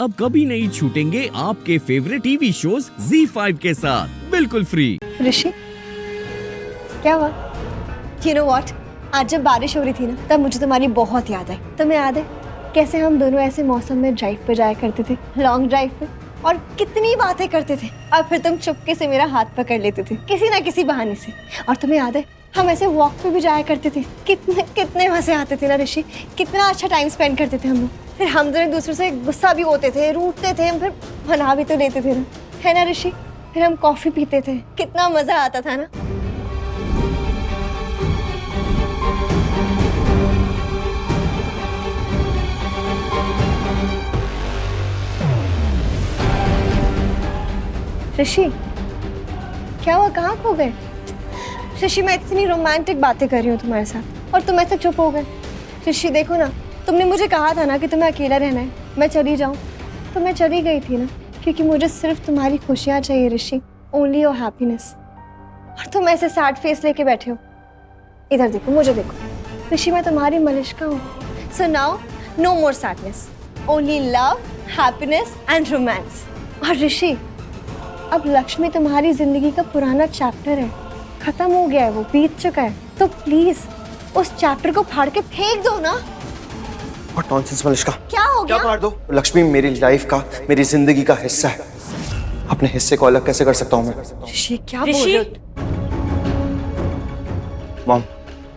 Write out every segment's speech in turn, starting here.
अब कभी नहीं छूटेंगे आपके फेवरेट टीवी शोज ZEE5 के साथ बिल्कुल फ्री। ऋषि, क्या हुआ? You know what? आज जब बारिश हो रही थी ना, तब मुझे तुम्हारी बहुत याद आई। तुम्हें याद है कैसे हम दोनों ऐसे मौसम में ड्राइव पे जाया करते थे, लॉन्ग ड्राइव पे, और कितनी बातें करते थे, और फिर तुम चुपके से मेरा हाथ पकड़ लेते थे किसी ना किसी बहाने से। और तुम्हें याद है हम ऐसे वॉक पे भी जाया करते थे, कितने कितने मजे आते थे ना ऋषि, कितना अच्छा टाइम स्पेंड करते थे हम लोग। फिर हम दोनों एक दूसरे से गुस्सा भी होते थे, रूठते थे, हम फिर मना भी तो लेते थे ना, है ना ऋषि? फिर हम कॉफी पीते थे, कितना मजा आता था ना। ऋषि, क्या हुआ? कहाँ खो गए? ऋषि, मैं इतनी रोमांटिक बातें कर रही हूँ तुम्हारे साथ और तुम ऐसे चुप हो गए। ऋषि देखो ना, तुमने मुझे कहा था ना कि तुम्हें अकेला रहना है, मैं चली जाऊँ, तो मैं चली गई थी ना, क्योंकि मुझे सिर्फ तुम्हारी खुशियाँ चाहिए ऋषि, ओनली योर हैप्पीनेस। और तुम ऐसे सैड फेस लेके बैठे हो। इधर देखो, मुझे देखो ऋषि, मैं तुम्हारी मलिष्का हूँ। So now no more sadness, only love, happiness and romance. और ऋषि, अब लक्ष्मी तुम्हारी जिंदगी का पुराना चैप्टर है, खत्म हो गया है, वो बीत चुका है, तो प्लीज उस चैप्टर को फाड़ के फेंक दो ना। What nonsense, Malishka. क्या हो गया? क्या फाड़ दो? लक्ष्मी मेरी लाइफ का, मेरी जिंदगी का हिस्सा है। अपने हिस्से को अलग कैसे कर सकता हूँ मैं? ऋषि, क्या बोल रहे हो? मॉम,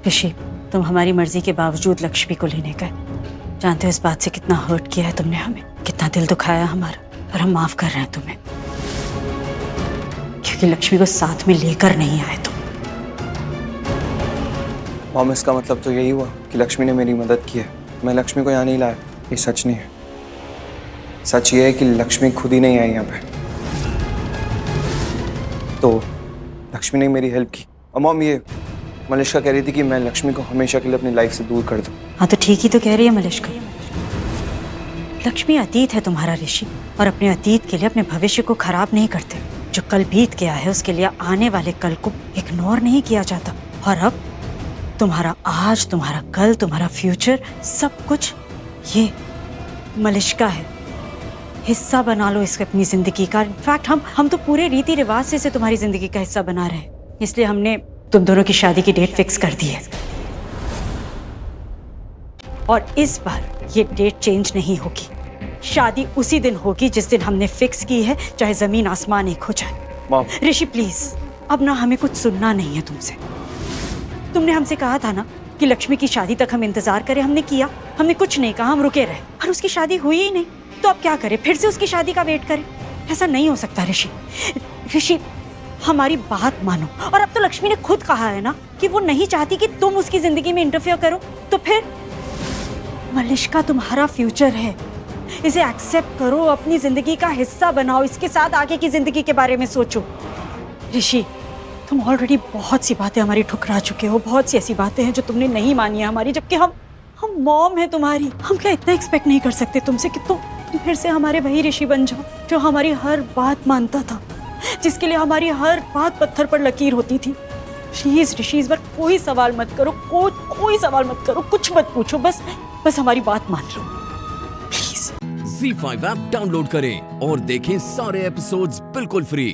ऋषि, तुम हमारी मर्जी के बावजूद लक्ष्मी को लेने गए। जानते हो इस बात से कितना हर्ट किया है तुमने हमें, कितना दिल दुखाया हमारा, और हम माफ कर रहे हैं तुम्हें, क्योंकि लक्ष्मी को साथ में लेकर नहीं आए तुम। मॉम, इसका मतलब तो यही हुआ कि लक्ष्मी ने मेरी मदद की है, मैं लक्ष्मी को यहाँ नहीं लाया। ये सच नहीं है। सच ये है कि लक्ष्मी खुद ही नहीं आई यहाँ पे, तो लक्ष्मी ने मेरी हेल्प की। और मॉम, ये मलिष्का कह रही थी कि मैं लक्ष्मी को हमेशा के लिए अपनी लाइफ से दूर कर दूं। हाँ तो ठीक ही तो कह रही है मलिष्का। लक्ष्मी अतीत है तुम्हारा ऋषि, और अपने अतीत के लिए अपने भविष्य को खराब नहीं करते। जो कल बीत गया है उसके लिए आने वाले कल को इग्नोर नहीं किया जाता। और अब तुम्हारा आज, तुम्हारा कल, तुम्हारा फ्यूचर, सब कुछ ये मलिष्का है। हिस्सा बना लो इसके अपनी जिंदगी का। इनफैक्ट हम तो पूरे रीति रिवाज से तुम्हारी जिंदगी का हिस्सा बना रहे हैं, इसलिए हमने तुम दोनों की शादी की डेट फिक्स कर दी है। और इस बार ये डेट चेंज नहीं होगी। शादी उसी दिन होगी जिस दिन हमने फिक्स की है, चाहे जमीन आसमान एक हो जाए। मॉम, ऋषि प्लीज, अब ना हमें कुछ सुनना नहीं है तुमसे। तुमने हमसे कहा था ना कि लक्ष्मी की शादी तक हम इंतजार करें, हमने किया, हमने कुछ नहीं कहा, हम रुके रहे, और उसकी शादी हुई ही नहीं। तो अब क्या करें? फिर से उसकी शादी का वेट करें? ऐसा नहीं हो सकता ऋषि। ऋषि, हमारी बात मानो। और अब तो लक्ष्मी ने खुद कहा है ना कि वो नहीं चाहती कि तुम उसकी जिंदगी में इंटरफेयर करो, तो फिर मलिष्का तुम्हारा फ्यूचर है, इसे एक्सेप्ट करो, अपनी जिंदगी का हिस्सा बनाओ, इसके साथ आगे की जिंदगी के बारे में सोचो। ऋषि, तुम ऑलरेडी बहुत सी बातें हमारी ठुकरा चुके हो, बहुत सी ऐसी बातें हैं जो तुमने नहीं मानी है हमारी, जबकि हम मॉम है तुम्हारी। हम क्या इतना एक्सपेक्ट नहीं कर सकते तुमसे कि तुम फिर से हमारे वही ऋषि बन जाओ जो हमारी हर बात मानता था, जिसके लिए हमारी हर बात पत्थर पर लकीर होती थी। प्लीज ऋषि, इस बार कोई सवाल मत करो, कोई सवाल मत करो, कुछ मत पूछो, बस हमारी बात मान लो प्लीज। ZEE5 ऐप डाउनलोड करें और देखें सारे एपिसोड्स बिल्कुल फ्री।